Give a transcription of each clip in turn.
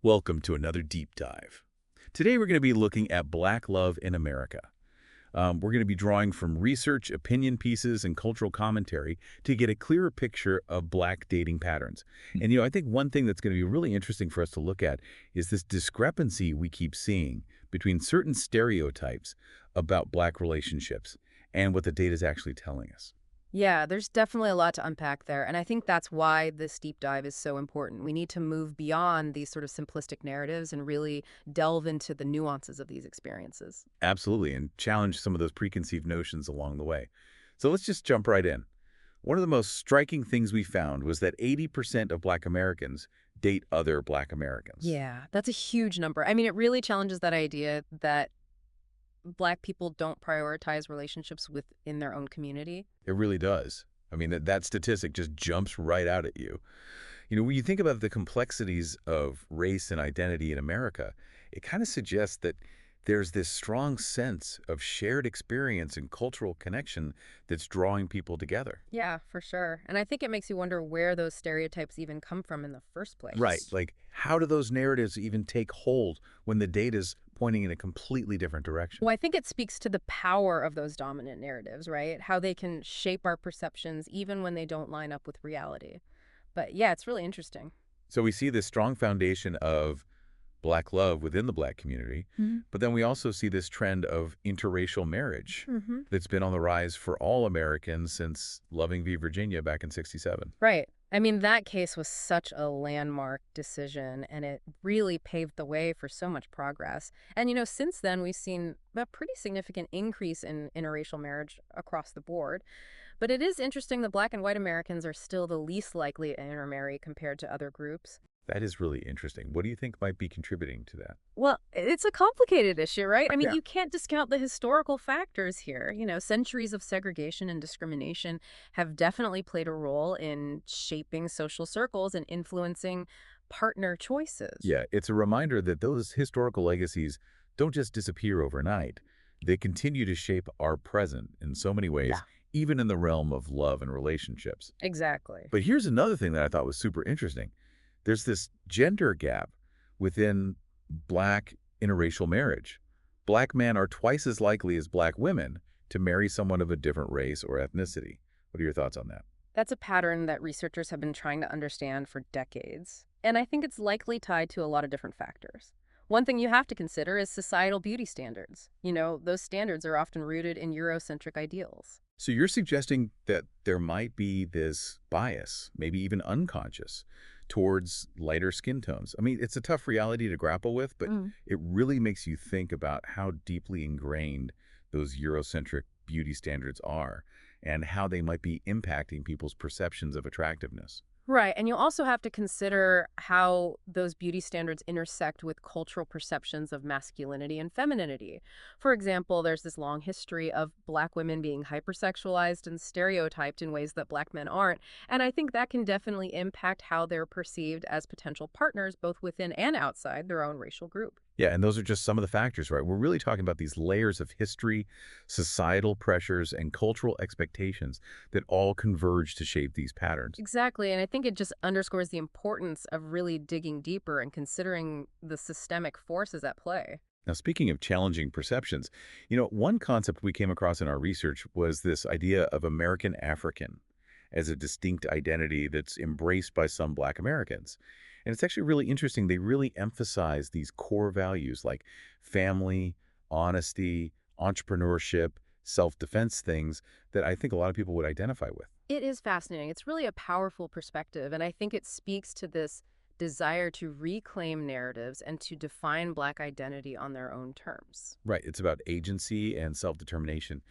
Welcome to another deep dive. Today we're going to be looking at Black love in America. We're going to be drawing from research, opinion pieces, and cultural commentary to get a clearer picture of Black dating patterns. And, I think one thing that's going to be really interesting for us to look at is this discrepancy we keep seeing between certain stereotypes about Black relationships and what the data is actually telling us. Yeah, there's definitely a lot to unpack there. And I think that's why this deep dive is so important. We need to move beyond these sort of simplistic narratives and really delve into the nuances of these experiences. Absolutely, and challenge some of those preconceived notions along the way. So let's just jump right in. One of the most striking things we found was that 80% of Black Americans date other Black Americans. Yeah, that's a huge number. I mean, it really challenges that idea that Black people don't prioritize relationships within their own community. It really does. I mean, that statistic just jumps right out at you. When you think about the complexities of race and identity in America, it kind of suggests that there's this strong sense of shared experience and cultural connection that's drawing people together. Yeah, for sure. And I think it makes you wonder where those stereotypes even come from in the first Right. place. Like, how do those narratives even take hold when the data's pointing in a completely different direction? Well, I think it speaks to the power of those dominant narratives, right? How they can shape our perceptions even when they don't line up with reality. But yeah, it's really interesting. So we see this strong foundation of Black love within the Black community, Hmm. but then we also see this trend of interracial marriage Hmm. that's been on the rise for all Americans since Loving v. Virginia back in '67. Right. I mean, that case was such a landmark decision, and it really paved the way for so much progress. And, since then, we've seen a pretty significant increase in interracial marriage across the board. But it is interesting that Black and white Americans are still the least likely to intermarry compared to other groups. That is really interesting. What do you think might be contributing to that? Well, it's a complicated issue, right? I mean, Yeah. you can't discount the historical factors here. Centuries of segregation and discrimination have definitely played a role in shaping social circles and influencing partner choices. Yeah, it's a reminder that those historical legacies don't just disappear overnight. They continue to shape our present in so many ways, Yeah, even in the realm of love and relationships. exactly. But here's another thing that I thought was super interesting. There's this gender gap within Black interracial marriage. Black men are twice as likely as Black women to marry someone of a different race or ethnicity. What are your thoughts on that? That's a pattern that researchers have been trying to understand for decades. And I think it's likely tied to a lot of different factors. One thing you have to consider is societal beauty standards. Those standards are often rooted in Eurocentric ideals. So you're suggesting that there might be this bias, maybe even unconscious, towards lighter skin tones. I mean, it's a tough reality to grapple with, but it really makes you think about how deeply ingrained those Eurocentric beauty standards are and how they might be impacting people's perceptions of attractiveness. Right. And you also have to consider how those beauty standards intersect with cultural perceptions of masculinity and femininity. For example, there's this long history of Black women being hypersexualized and stereotyped in ways that Black men aren't. And I think that can definitely impact how they're perceived as potential partners, both within and outside their own racial group. Yeah, and those are just some of the factors, right? We're really talking about these layers of history, societal pressures, and cultural expectations that all converge to shape these patterns. Exactly. And I think it just underscores the importance of really digging deeper and considering the systemic forces at play. Now, speaking of challenging perceptions, one concept we came across in our research was this idea of American African as a distinct identity that's embraced by some Black Americans. And it's actually really interesting. They really emphasize these core values like family, honesty, entrepreneurship, self-defense things that I think a lot of people would identify with. It is fascinating. It's really a powerful perspective, and I think it speaks to this desire to reclaim narratives and to define Black identity on their own terms. Right. It's about agency and self-determination.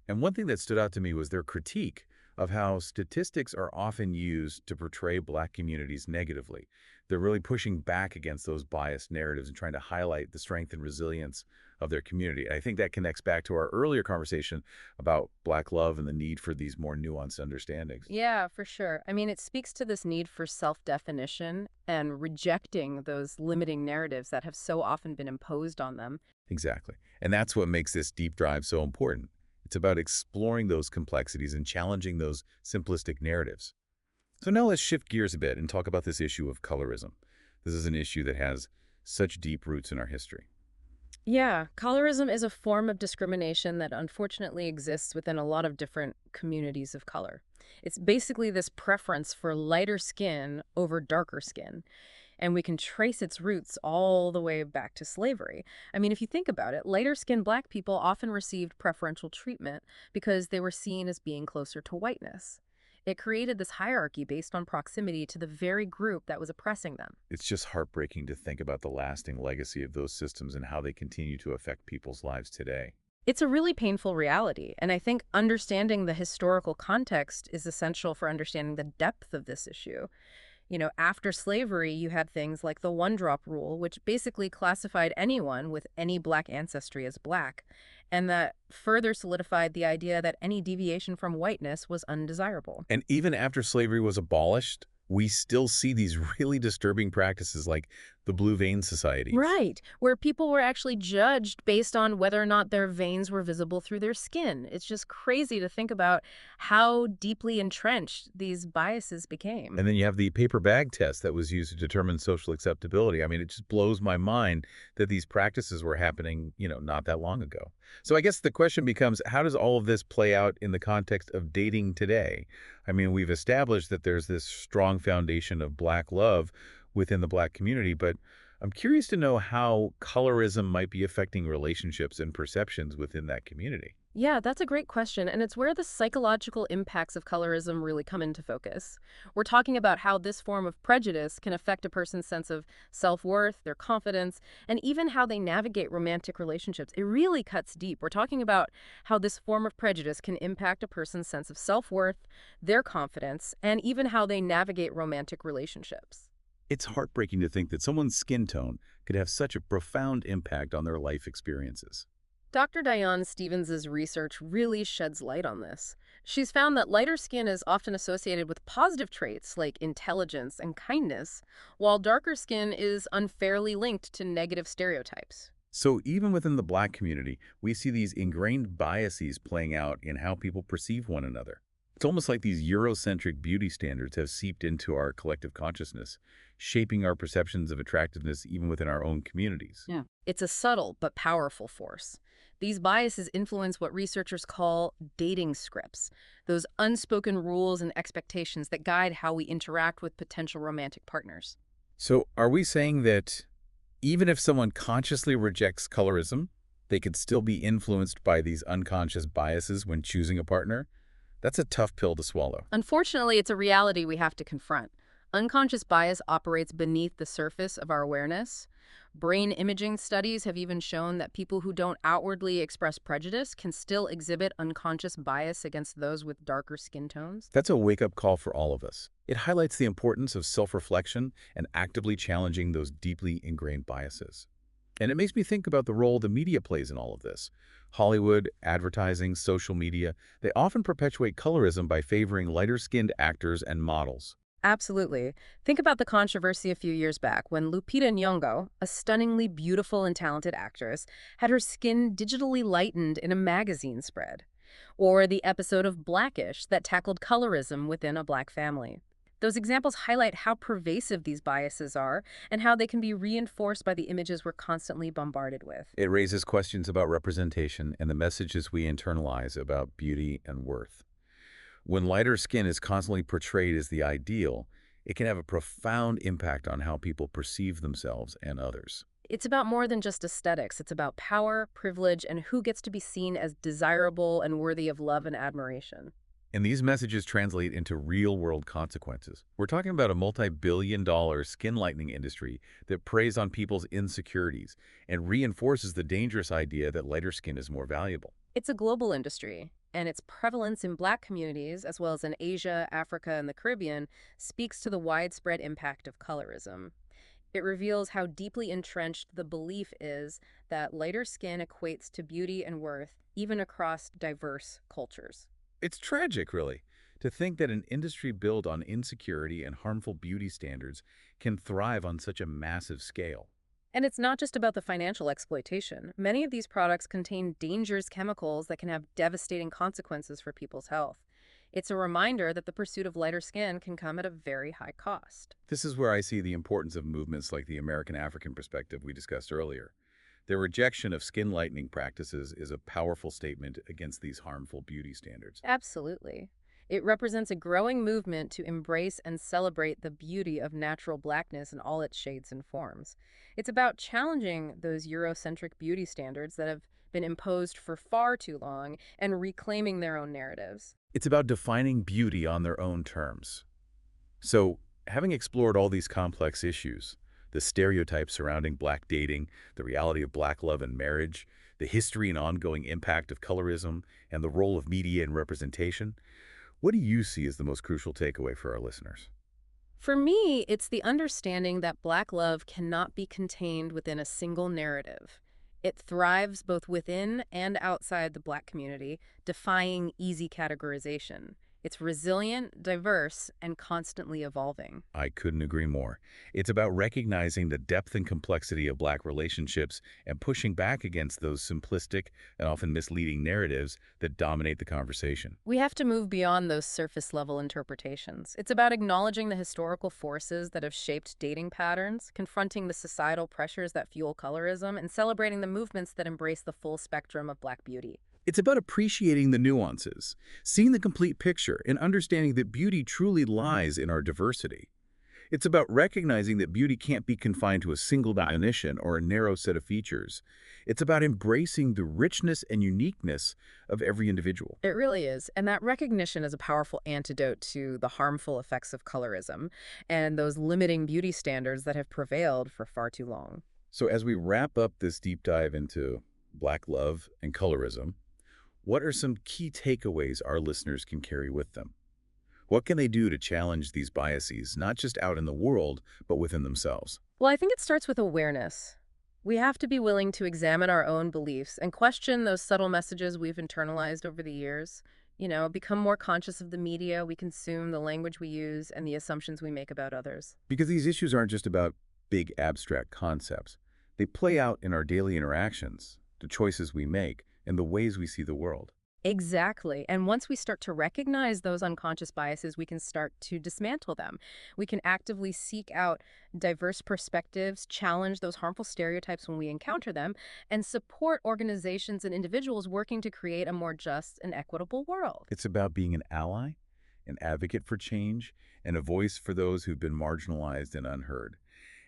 And one thing that stood out to me was their critique of how statistics are often used to portray Black communities negatively. They're really pushing back against those biased narratives and trying to highlight the strength and resilience of their community. I think that connects back to our earlier conversation about Black love and the need for these more nuanced understandings. Yeah, for sure. I mean, it speaks to this need for self-definition and rejecting those limiting narratives that have so often been imposed on them. Exactly. And that's what makes this deep dive so important. It's about exploring those complexities and challenging those simplistic narratives. So now let's shift gears a bit and talk about this issue of colorism. This is an issue that has such deep roots in our history. Yeah, colorism is a form of discrimination that unfortunately exists within a lot of different communities of color. It's basically this preference for lighter skin over darker skin, and we can trace its roots all the way back to slavery. I mean, if you think about it, lighter skinned black people often received preferential treatment because they were seen as being closer to whiteness. It created this hierarchy based on proximity to the very group that was oppressing them. It's just heartbreaking to think about the lasting legacy of those systems and how they continue to affect people's lives today. It's a really painful reality, and I think understanding the historical context is essential for understanding the depth of this issue. After slavery, you had things like the one-drop rule, which basically classified anyone with any black ancestry as black, and that further solidified the idea that any deviation from whiteness was undesirable. And even after slavery was abolished, we still see these really disturbing practices like the Blue Vein Societies. Right, where people were actually judged based on whether or not their veins were visible through their skin. It's just crazy to think about how deeply entrenched these biases became. And then you have the paper bag test that was used to determine social acceptability. I mean, it just blows my mind that these practices were happening, not that long ago. So I guess the question becomes, how does all of this play out in the context of dating today? I mean, we've established that there's this strong foundation of Black love within the Black community, but I'm curious to know how colorism might be affecting relationships and perceptions within that community. Yeah, that's a great question, and it's where the psychological impacts of colorism really come into focus. We're talking about how this form of prejudice can affect a person's sense of self-worth, their confidence, and even how they navigate romantic relationships. It really cuts deep. We're talking about how this form of prejudice can impact a person's sense of self-worth, their confidence, and even how they navigate romantic relationships. It's heartbreaking to think that someone's skin tone could have such a profound impact on their life experiences. Dr. Diane Stevens's research really sheds light on this. She's found that lighter skin is often associated with positive traits like intelligence and kindness, while darker skin is unfairly linked to negative stereotypes. So even within the Black community, we see these ingrained biases playing out in how people perceive one another. It's almost like these Eurocentric beauty standards have seeped into our collective consciousness, shaping our perceptions of attractiveness even within our own communities. Yeah. It's a subtle but powerful force. These biases influence what researchers call dating scripts, those unspoken rules and expectations that guide how we interact with potential romantic partners. So are we saying that even if someone consciously rejects colorism, they could still be influenced by these unconscious biases when choosing a partner? That's a tough pill to swallow. Unfortunately, it's a reality we have to confront. Unconscious bias operates beneath the surface of our awareness. Brain imaging studies have even shown that people who don't outwardly express prejudice can still exhibit unconscious bias against those with darker skin tones. That's a wake-up call for all of us. It highlights the importance of self-reflection and actively challenging those deeply ingrained biases. And it makes me think about the role the media plays in all of this. Hollywood, advertising, social media, they often perpetuate colorism by favoring lighter-skinned actors and models. Absolutely. Think about the controversy a few years back when Lupita Nyong'o, a stunningly beautiful and talented actress, had her skin digitally lightened in a magazine spread. Or the episode of Blackish that tackled colorism within a Black family. Those examples highlight how pervasive these biases are and how they can be reinforced by the images we're constantly bombarded with. It raises questions about representation and the messages we internalize about beauty and worth. When lighter skin is constantly portrayed as the ideal, it can have a profound impact on how people perceive themselves and others. It's about more than just aesthetics. It's about power, privilege, and who gets to be seen as desirable and worthy of love and admiration. And these messages translate into real-world consequences. We're talking about a multi-billion-dollar skin lightening industry that preys on people's insecurities and reinforces the dangerous idea that lighter skin is more valuable. It's a global industry, and its prevalence in Black communities, as well as in Asia, Africa, and the Caribbean, speaks to the widespread impact of colorism. It reveals how deeply entrenched the belief is that lighter skin equates to beauty and worth, even across diverse cultures. It's tragic, really, to think that an industry built on insecurity and harmful beauty standards can thrive on such a massive scale. And it's not just about the financial exploitation. Many of these products contain dangerous chemicals that can have devastating consequences for people's health. It's a reminder that the pursuit of lighter skin can come at a very high cost. This is where I see the importance of movements like the American African perspective we discussed earlier. Their rejection of skin lightening practices is a powerful statement against these harmful beauty standards. Absolutely. It represents a growing movement to embrace and celebrate the beauty of natural blackness in all its shades and forms. It's about challenging those Eurocentric beauty standards that have been imposed for far too long and reclaiming their own narratives. It's about defining beauty on their own terms. So, having explored all these complex issues, the stereotypes surrounding black dating, the reality of black love and marriage, the history and ongoing impact of colorism, and the role of media and representation, what do you see as the most crucial takeaway for our listeners? For me, it's the understanding that Black love cannot be contained within a single narrative. It thrives both within and outside the Black community, defying easy categorization. It's resilient, diverse, and constantly evolving. I couldn't agree more. It's about recognizing the depth and complexity of Black relationships and pushing back against those simplistic and often misleading narratives that dominate the conversation. We have to move beyond those surface level interpretations. It's about acknowledging the historical forces that have shaped dating patterns, confronting the societal pressures that fuel colorism, and celebrating the movements that embrace the full spectrum of Black beauty. It's about appreciating the nuances, seeing the complete picture, and understanding that beauty truly lies in our diversity. It's about recognizing that beauty can't be confined to a single definition or a narrow set of features. It's about embracing the richness and uniqueness of every individual. It really is. And that recognition is a powerful antidote to the harmful effects of colorism and those limiting beauty standards that have prevailed for far too long. So as we wrap up this deep dive into Black love and colorism, what are some key takeaways our listeners can carry with them? What can they do to challenge these biases, not just out in the world, but within themselves? Well, I think it starts with awareness. We have to be willing to examine our own beliefs and question those subtle messages we've internalized over the years. Become more conscious of the media we consume, the language we use, and the assumptions we make about others. Because these issues aren't just about big abstract concepts. They play out in our daily interactions, the choices we make, and the ways we see the world. Exactly. And once we start to recognize those unconscious biases, we can start to dismantle them. We can actively seek out diverse perspectives, challenge those harmful stereotypes when we encounter them, and support organizations and individuals working to create a more just and equitable world. It's about being an ally, an advocate for change, and a voice for those who've been marginalized and unheard.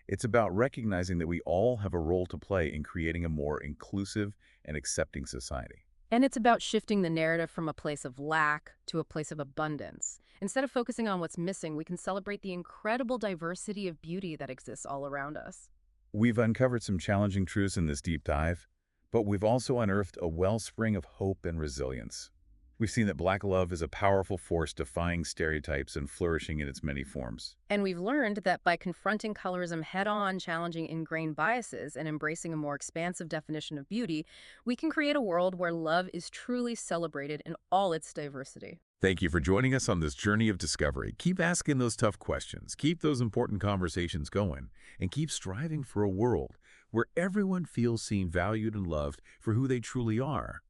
It's about recognizing that we all have a role to play in creating a more inclusive and accepting society. And it's about shifting the narrative from a place of lack to a place of abundance. Instead of focusing on what's missing, we can celebrate the incredible diversity of beauty that exists all around us. We've uncovered some challenging truths in this deep dive, but we've also unearthed a wellspring of hope and resilience. We've seen that Black love is a powerful force defying stereotypes and flourishing in its many forms. And we've learned that by confronting colorism head-on, challenging ingrained biases, and embracing a more expansive definition of beauty, we can create a world where love is truly celebrated in all its diversity. Thank you for joining us on this journey of discovery. Keep asking those tough questions, keep those important conversations going, and keep striving for a world where everyone feels seen, valued, and loved for who they truly are.